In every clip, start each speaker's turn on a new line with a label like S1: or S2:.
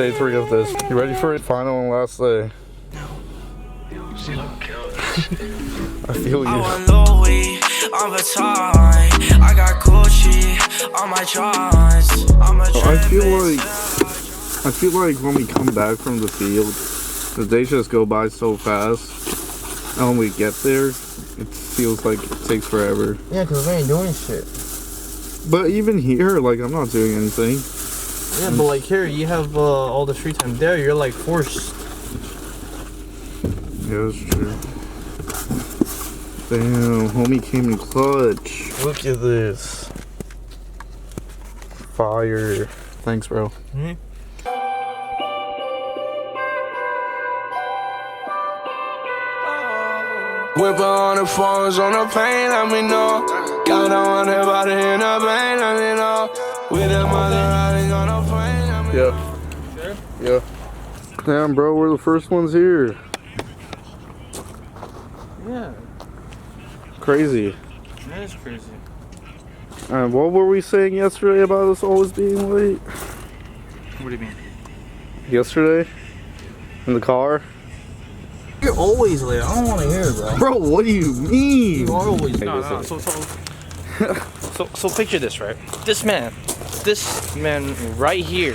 S1: day 3 of this. You ready for it? Final and last day.
S2: She look cute.
S1: I feel you.
S3: I want Louis on Vuitton. I got Gucci on my drawers.
S1: I feel like when we come back from the field, the days just go by so fast. And when we get there, it feels like it takes forever.
S4: Yeah, because we ain't doing shit.
S1: But even here, like, I'm not doing anything.
S4: Yeah, but like here, you have all the free time. There, you're like forced.
S1: Yeah, that's true. Damn, homie came in clutch. Look at this. Fire. Thanks, bro.
S4: Mm-hmm.
S3: Whip on the phones on the plane, let me know. Y'all don't want everybody in the plane, let me know. With the mother riding on the plane, let me know.
S1: Yeah. Sure? Yeah. Damn, bro, we're the first ones here.
S4: Yeah.
S1: Crazy.
S4: That is crazy.
S1: And what were we saying yesterday about us always being late?
S4: What do you mean?
S1: Yesterday? In the car?
S4: You're always late. I don't want to hear it, bro.
S1: Bro, what do you mean?
S4: You are always late.
S2: No. So picture this, right? This man right here.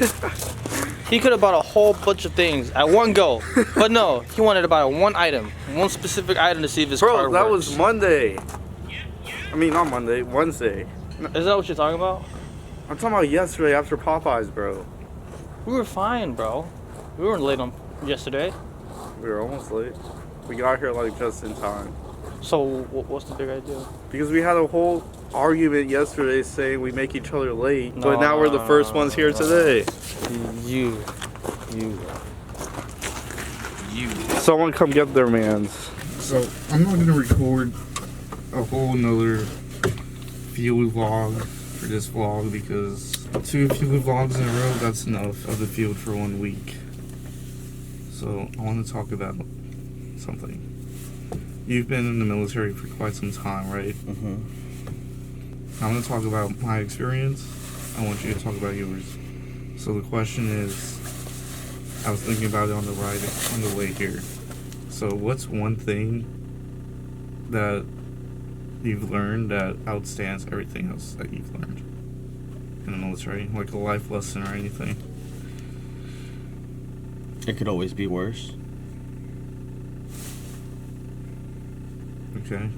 S2: He could have bought a whole bunch of things at one go, but no, he wanted to buy one item, one specific item to see if his car
S1: Bro, that
S2: works.
S1: was Monday. I mean, not Monday, Wednesday.
S2: Is that what you're talking about?
S1: I'm talking about yesterday after Popeyes, bro.
S2: We were fine, bro. We weren't late on yesterday.
S1: We were almost late. We got here like just in time.
S2: So what's the big idea?
S1: Because we had a whole argument yesterday saying we make each other late, but now we're the first ones here today.
S2: You.
S1: Someone come get their mans. So I'm not gonna record a whole nother field vlog for this vlog because 2 field vlogs in a row, that's enough of the field for 1 week. So I want to talk about something. You've been in the military for quite some time, right?
S4: Mm-hmm.
S1: I'm going to talk about my experience. I want you to talk about yours. So the question is, I was thinking about it on the way here. So what's one thing that you've learned that outstands everything else that you've learned in the military? Like a life lesson or anything?
S4: It could always be worse.
S1: Okay.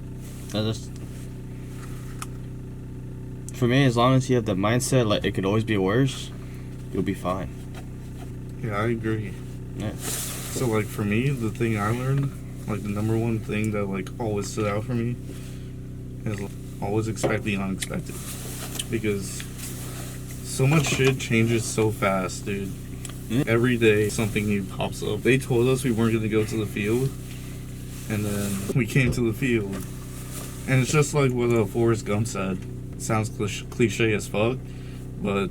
S4: For me, as long as you have the mindset like it could always be worse, you'll be fine.
S1: Yeah, I agree.
S4: Yeah.
S1: So like for me, the thing I learned, like the number one thing that like always stood out for me is always expect the unexpected. Because so much shit changes so fast, dude. Every day something new pops up. They told us we weren't going to go to the field, and then we came to the field. And it's just like what Forrest Gump said. It sounds cliche as fuck, but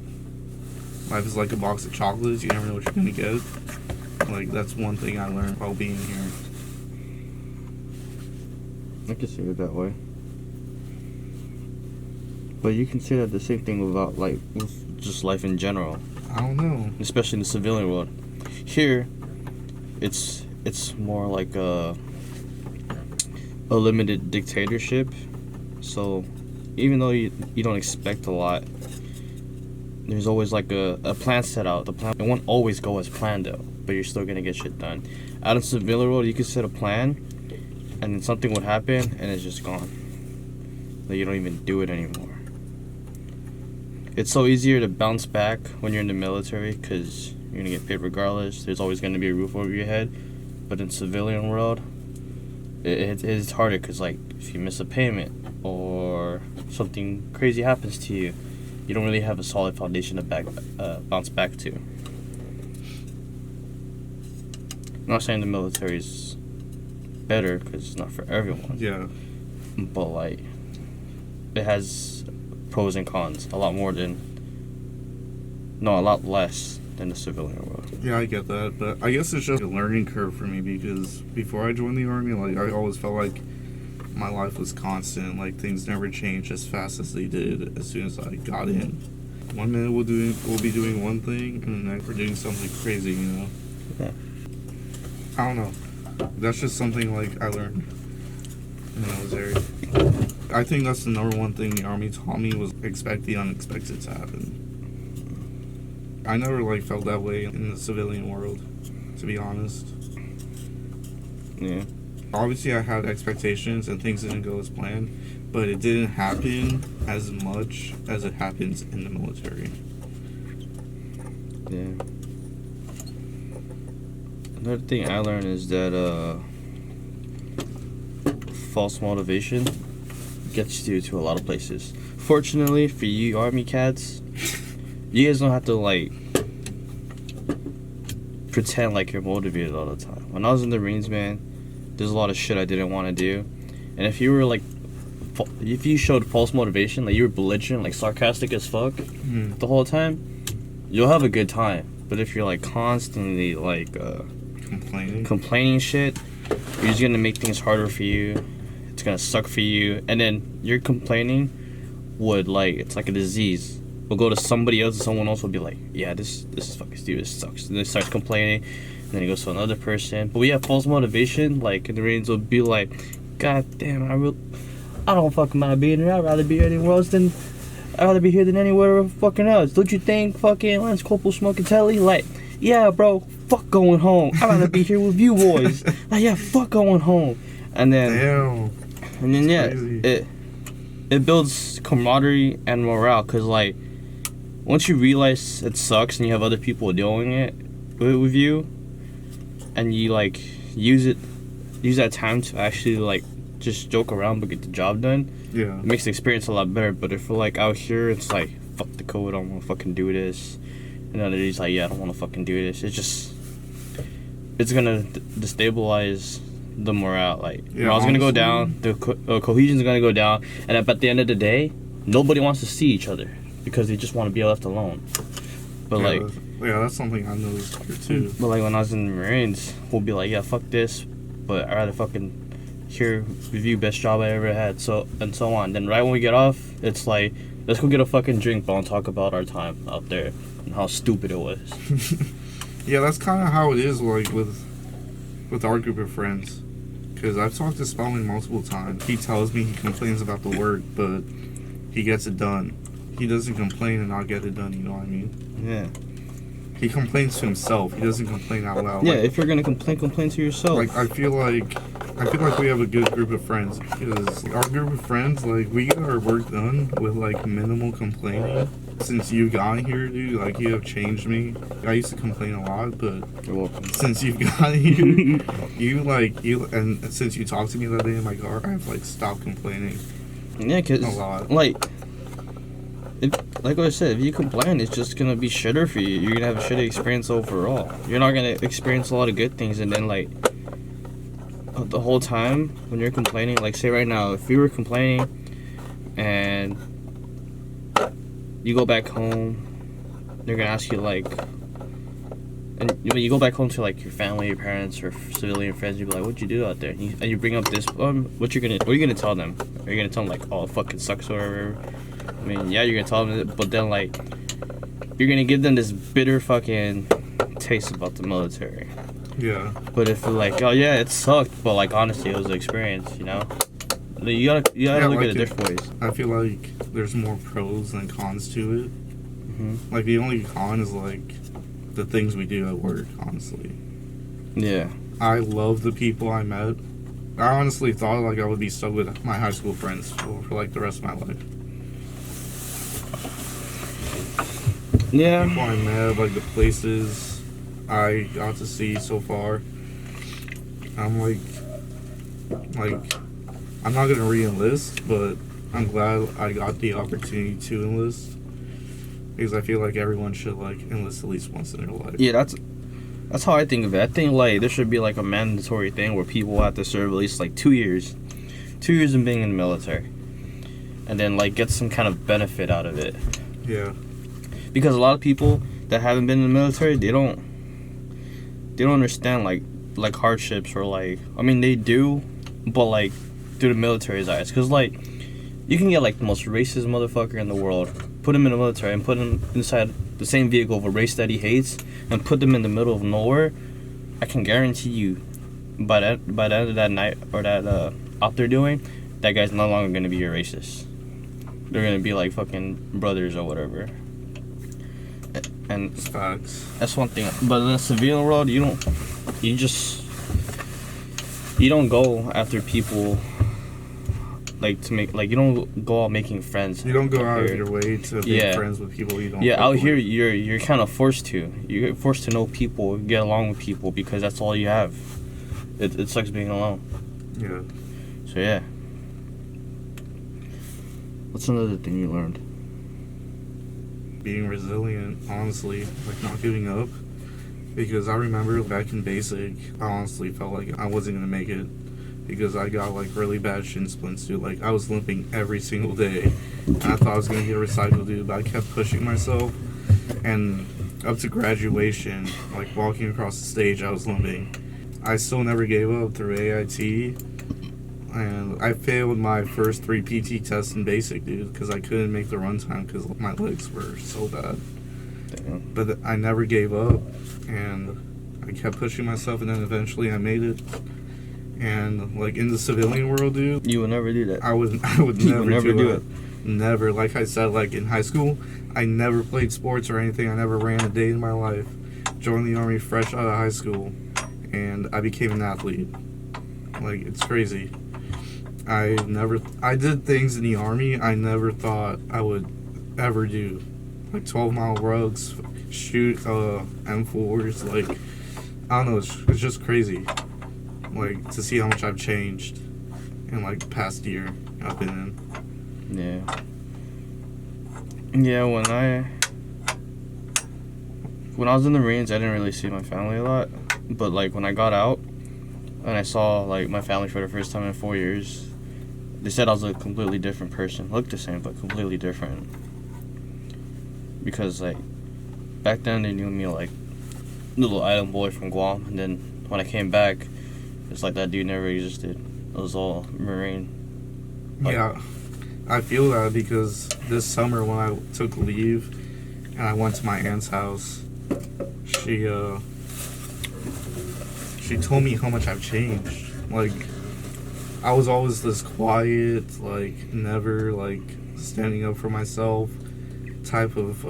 S1: life is like a box of chocolates. You never know what you're going to get. Like, that's one thing I learned while being here.
S4: I can see it that way. But you can say that the same thing about like with just life in general.
S1: I don't know.
S4: Especially in the civilian world. Here, it's more like a limited dictatorship. So even though you don't expect a lot, there's always like a plan set out. The plan, it won't always go as planned though, but you're still gonna get shit done. Out in the civilian world, you could set a plan, and then something would happen, and it's just gone. Like you don't even do it anymore. It's so easier to bounce back when you're in the military because you're gonna get paid regardless. There's always gonna be a roof over your head. But in civilian world, it's harder because like if you miss a payment or something crazy happens to you, you don't really have a solid foundation to bounce back to. I'm not saying the military is better because it's not for everyone.
S1: Yeah.
S4: But like, it has pros and cons. A lot less than the civilian world.
S1: Yeah, I get that, but I guess it's just a learning curve for me because before I joined the army, like I always felt like my life was constant. Like things never changed as fast as they did as soon as I got in. 1 minute we'll be doing one thing, and the next we're doing something crazy, you know?
S4: Yeah.
S1: I don't know. That's just something like I learned in the military. I think that's the number one thing the Army taught me was expect the unexpected to happen. I never like felt that way in the civilian world, to be honest.
S4: Yeah.
S1: Obviously I had expectations and things didn't go as planned, but it didn't happen as much as it happens in the military.
S4: Yeah. Another thing I learned is that false motivation gets you to a lot of places. Fortunately for you Army cats, you guys don't have to like pretend like you're motivated all the time. When I was in the Marines, man, there's a lot of shit I didn't want to do, and if you were like, if you showed false motivation, like you were belligerent, like sarcastic as fuck the whole time, you'll have a good time. But if you're like constantly like complaining shit, you're just gonna make things harder for you. It's gonna suck for you, and then your complaining would like, it's like a disease. We'll go to somebody else and someone else will be like, yeah, this is fucking stupid, this sucks. And they start complaining, and then it goes to another person. But we have false motivation, like in the Marines will be like, God damn, I don't fucking mind being here. I'd rather be anywhere else than I'd rather be here than anywhere fucking else. Don't you think fucking Lance Corporal smoking telly? Like, yeah, bro, fuck going home. I'd rather be here with you boys. Like, yeah, fuck going home. And then yeah, it builds camaraderie and morale, cause like once you realize it sucks and you have other people doing it with you, and you like use that time to actually like just joke around but get the job done,
S1: yeah,
S4: it makes the experience a lot better. But if we're like out here, it's like, fuck the code, I don't want to fucking do this, and then he's like, yeah, I don't want to fucking do this. It's gonna destabilize the morale. Like,
S1: yeah,
S4: morale's gonna go down, the cohesion's gonna go down, and at the end of the day, nobody wants to see each other because they just want to be left alone. But
S1: yeah, that's something I noticed here too.
S4: But like when I was in the Marines, we'll be like, yeah, fuck this, but I'd rather fucking hear review best job I ever had, so on. Then right when we get off, it's like, let's go get a fucking drink, bro, and talk about our time out there and how stupid it was.
S1: Yeah, that's kind of how it is, like with our group of friends. Because I've talked to Spelling multiple times. He tells me he complains about the work, but he gets it done. He doesn't complain and not get it done, you know what I mean?
S4: Yeah.
S1: He complains to himself. He doesn't complain out loud.
S4: Yeah,
S1: like,
S4: if you're gonna complain to yourself.
S1: Like, I feel like we have a good group of friends. Because our group of friends, like, we get our work done with, like, minimal complaining. Since you got here, dude, like, you have changed me. I used to complain a lot, but
S4: You're welcome.
S1: since you've got here, and since you talked to me that day in my car, I've, like, stopped complaining.
S4: Yeah, cause
S1: A lot.
S4: like I said, if you complain, it's just gonna be shitter for you. You're gonna have a shitty experience overall. You're not gonna experience a lot of good things, and then like the whole time when you're complaining, like say right now, if you were complaining and you go back home, they're gonna ask you like, and when you go back home to like your family, your parents, or civilian friends, you'll be like, "What'd you do out there?" And you bring up this, what are you gonna tell them? Are you gonna tell them like, "Oh, it fucking sucks," or whatever? I mean, yeah, you're gonna tell them, but then like, you're gonna give them this bitter fucking taste about the military.
S1: Yeah.
S4: But if you're like, "Oh yeah, it sucked," but like honestly, it was an experience, you know. You gotta look at it different ways.
S1: I feel like there's more pros than cons to it. Like the only con is like the things we do at work, honestly.
S4: Yeah.
S1: I love the people I met. I honestly thought like I would be stuck with my high school friends for like the rest of my life.
S4: Yeah.
S1: People I met, like the places I got to see so far. I'm like I'm not gonna re-enlist, but I'm glad I got the opportunity to enlist. Because I feel like everyone should like enlist at least once in their life.
S4: Yeah, that's how I think of it. I think like there should be like a mandatory thing where people have to serve at least like 2 years. 2 years in being in the military. And then like get some kind of benefit out of it.
S1: Yeah.
S4: Because a lot of people that haven't been in the military, they don't understand like hardships, or like, I mean they do, but like through the military's eyes. Cause like You can get like the most racist motherfucker in the world, put him in the military, and put him inside the same vehicle of a race that he hates, and put them in the middle of nowhere. I can guarantee you, by the end of that night or that op they're doing, that guy's no longer gonna be a racist. They're gonna be like fucking brothers or whatever. And
S1: Facts.
S4: that's one thing. But in the civilian world, you don't go after people like to make like you don't go out making friends.
S1: You don't go out of your way to make friends with people you don't.
S4: Yeah, out here
S1: with.
S4: you're kind of forced to. You're forced to know people, get along with people because that's all you have. It sucks being alone.
S1: Yeah.
S4: So yeah. What's another thing you learned?
S1: Being resilient, honestly, like not giving up. Because I remember back in basic, I honestly felt like I wasn't gonna make it. Because I got like really bad shin splints, dude. Like I was limping every single day. And I thought I was gonna get a recycle, dude, but I kept pushing myself. And up to graduation, like walking across the stage, I was limping. I still never gave up through AIT. And I failed my first 3 PT tests in basic, dude, because I couldn't make the run time because my legs were so bad.
S4: Damn.
S1: But I never gave up, and I kept pushing myself, and then eventually I made it. And like in the civilian world, dude,
S4: You would never do that.
S1: I would
S4: You
S1: never,
S4: would
S1: do it. Never. Like I said, like in high school, I never played sports or anything. I never ran a day in my life. Joined the Army fresh out of high school, and I became an athlete. Like it's crazy. I did things in the Army I never thought I would ever do. Like 12-mile rugs, shoot M4s, like, I don't know, it's just crazy. Like, to see how much I've changed in, like, the past year I've been in.
S4: Yeah, when I was in the Marines, I didn't really see my family a lot. But, like, when I got out, and I saw, like, my family for the first time in 4 years, they said I was a completely different person. Looked the same, but completely different. Because, like, back then they knew me like little island boy from Guam. And then when I came back, it's like that dude never existed. It was all Marine. Like,
S1: yeah, I feel that because this summer when I took leave and I went to my aunt's house, she told me how much I've changed. Like, I was always this quiet, like, never, like, standing up for myself type of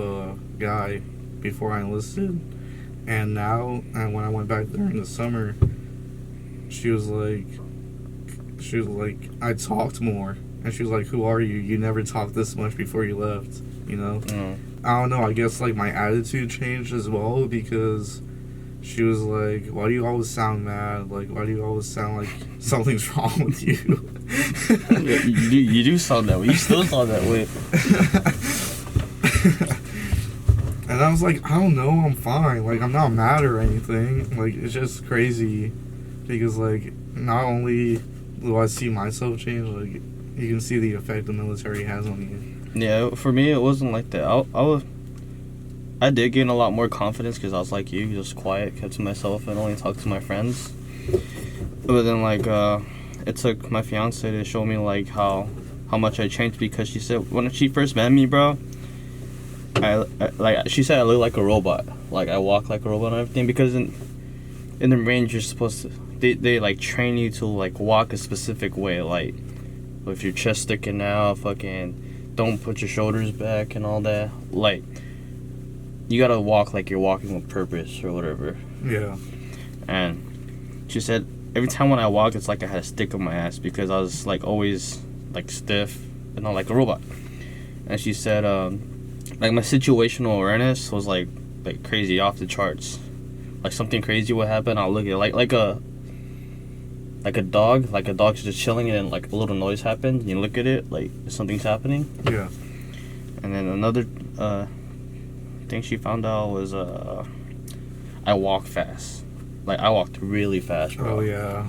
S1: guy before I enlisted. And now, and when I went back there in the summer, she was like, I talked more. And she was like, who are you? You never talked this much before you left, you know? I don't know, I guess, like, my attitude changed as well because she was like, why do you always sound mad? Like, why do you always sound like something's wrong with you?
S4: Yeah, you do sound that way. You still sound that way.
S1: And I was like, I don't know, I'm fine. Like, I'm not mad or anything. Like, it's just crazy because, like, not only do I see myself change, like, you can see the effect the military has on you.
S4: Yeah, for me, it wasn't like that. I did gain a lot more confidence because I was like you, just quiet, kept to myself, and only talked to my friends. But then, like, it took my fiance to show me, like, how much I changed because she said, when she first met me, bro, she said I look like a robot. Like, I walk like a robot and everything because in the range, you're supposed to, they like, train you to, like, walk a specific way, like, with your chest sticking out, fucking, don't put your shoulders back and all that. Like, you gotta walk like you're walking with purpose or whatever.
S1: Yeah.
S4: And she said every time when I walked, it's like I had a stick up my ass because I was like always like stiff and not like a robot. And she said like my situational awareness was like crazy, off the charts. Like something crazy would happen, I'll look at it like a dog's just chilling and then like a little noise happens. You look at it like something's happening.
S1: Yeah.
S4: And then another thing she found out was I walk fast. Like, I walked really fast, bro.
S1: Oh, yeah.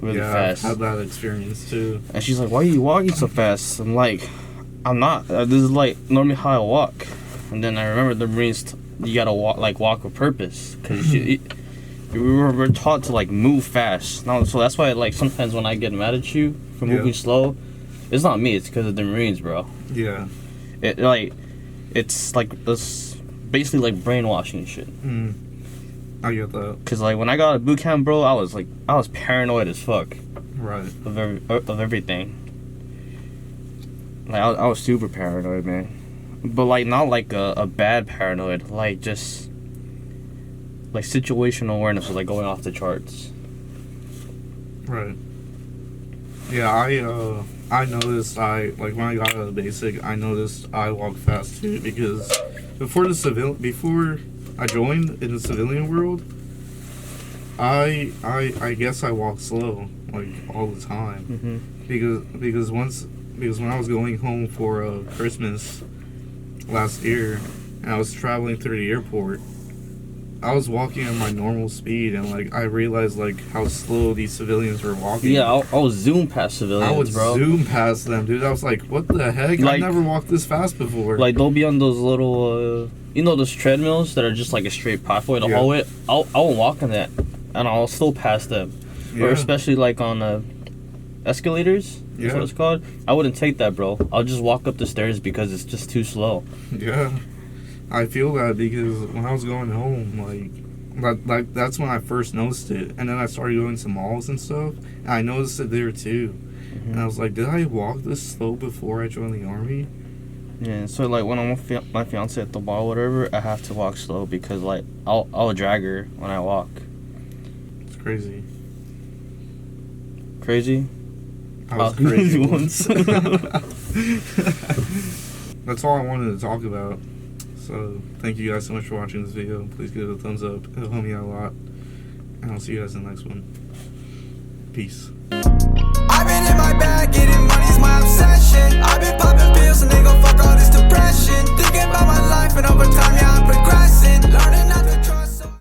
S4: Really
S1: yeah,
S4: fast.
S1: I've had that experience, too.
S4: And she's like, why are you walking so fast? I'm like, I'm not. This is, like, normally how I walk. And then I remember the Marines, you gotta walk with purpose. Because we're taught to, like, move fast. No, so that's why, like, sometimes when I get mad at you for moving slow, It's not me. It's because of the Marines, bro.
S1: Yeah.
S4: It's basically like brainwashing shit.
S1: I get that.
S4: Cause like when I got out of boot camp, bro, I was paranoid as fuck.
S1: Right.
S4: Of everything. Like I was super paranoid, man. But like not like a bad paranoid, like just like situational awareness was like going off the charts.
S1: Right. Yeah, I noticed like when I got out of the basic, I noticed I walk fast too, because before I joined in the civilian world, I guess I walk slow like all the time. Because when I was going home for Christmas last year and I was traveling through the airport, I was walking at my normal speed, and like I realized like how slow these civilians were walking.
S4: Yeah, I was zoom past civilians,
S1: I would
S4: bro.
S1: zoom past them, dude. I was like, what the heck?
S4: Like,
S1: I never walked this fast before.
S4: Like they'll be on those little, those treadmills that are just like a straight pathway to hallway. I won't walk on that, and I'll still pass them. Or especially like on escalators. That's what it's called. I wouldn't take that, bro. I'll just walk up the stairs because it's just too slow.
S1: Yeah. I feel that because when I was going home, like that's when I first noticed it, and then I started going to malls and stuff, and I noticed it there too, and I was like, did I walk this slow before I joined the army?
S4: Yeah, so like when I'm with my fiance at the bar or whatever, I have to walk slow because like I'll drag her when I walk.
S1: It's crazy.
S4: Crazy?
S1: I was crazy
S4: once.
S1: That's all I wanted to talk about. So, thank you guys so much for watching this video. Please give it a thumbs up. It'll help me out a lot. And I'll see you guys in the next one. Peace.
S3: I've been in my bag, getting money's my obsession.